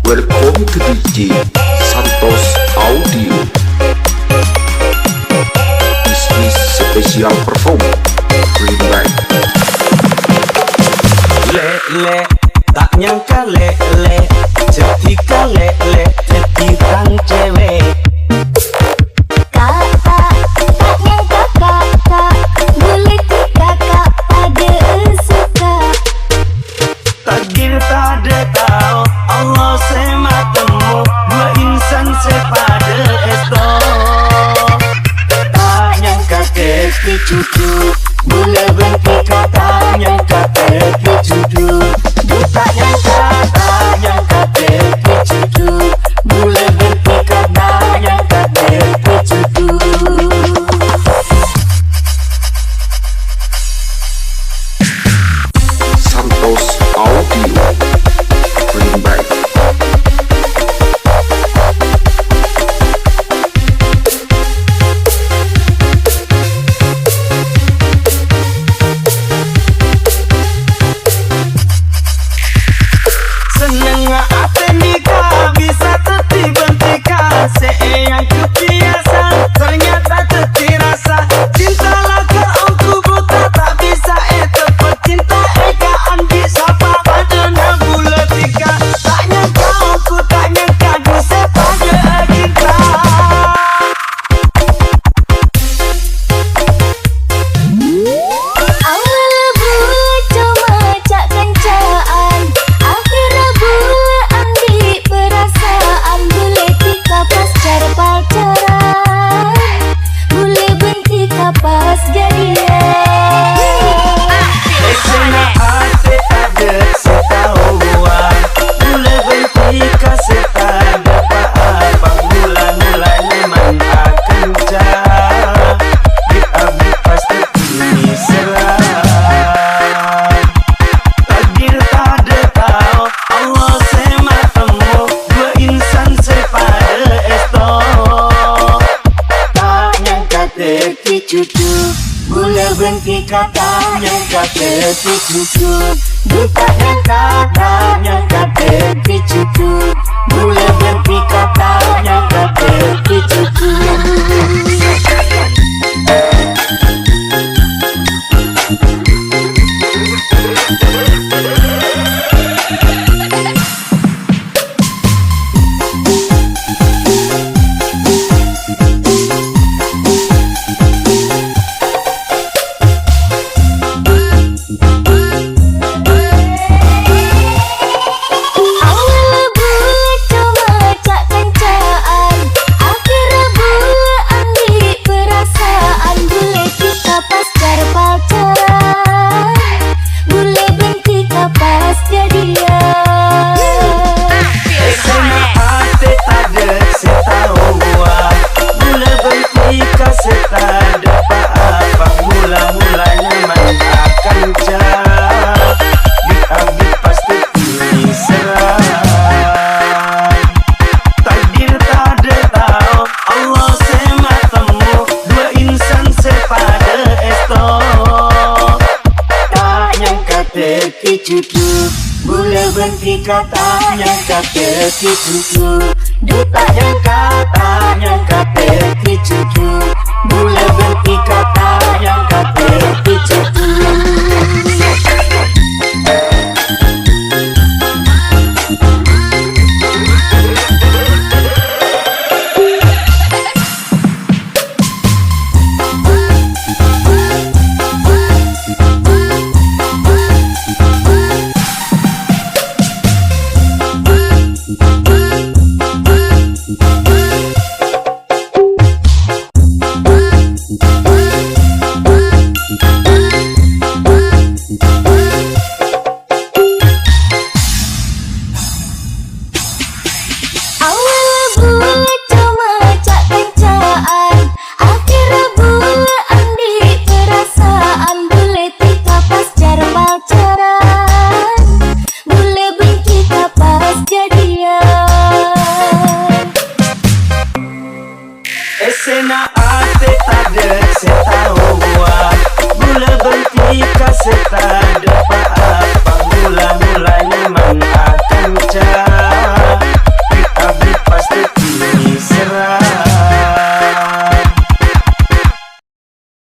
Welcome to DJ Santos Audio. This is special perform. Bring back. Le, tak nyangka le, ketika le, jadi tang cewek. Kakak, tak nyangka kakak, boleh ke kakak ada suka. Takdir tak ada tahu, Allah sema temu, dua insan sepada esto. Tak nyangka keki cucu, boleh bentuk tak nyangka keki cucu. Tak nyangka keki cucu, boleh bentuk tak nyangka keki cucu. Santos Audio. Bring back. Seneng ate nikah bisa tertiba-tiba, seeyang kebiasaan ternyata terasa. Cinta laka aku buta tak bisa tepat cinta ekaan bisa pada bulan tiga. Tak nyangka aku tak nyangka bisa pada cinta. Awal buat cuma cak kencaan, akhir buat ambil perasaan. Boleh tika pas cara pacaran, boleh berhenti kapas jadian. Esena ate ada setahuan, boleh berhenti kasih tak dapat apa. Mula-mula memang akan jahat, diambil pasti ini serah. Takdir tak ada tahu, Allah sema temu, dua insan sepada esto. Tak nyangka teki cucu, boleh berhenti kata nyangka teki cucu. Tak nyangka teki cucu, boleh berhenti kata nyangka teki cucu. Awal buat cuma cak kencaan, akhir buat ambil perasaan. Boleh kita pas cara pacaran, boleh berhenti kapas jadian. Esena ate ada setahuan, boleh berhenti kasih tak dapat apa. Mula-mula memang akan jahat, diambil pasti ini serah. Takdir tak ada tahu, Allah sema temu, dua insan sepada esto. Tak nyangka teki cucu, boleh berhenti kata nyangka teki cucu. Tak nyangka teki cucu, boleh berhenti kata nyangka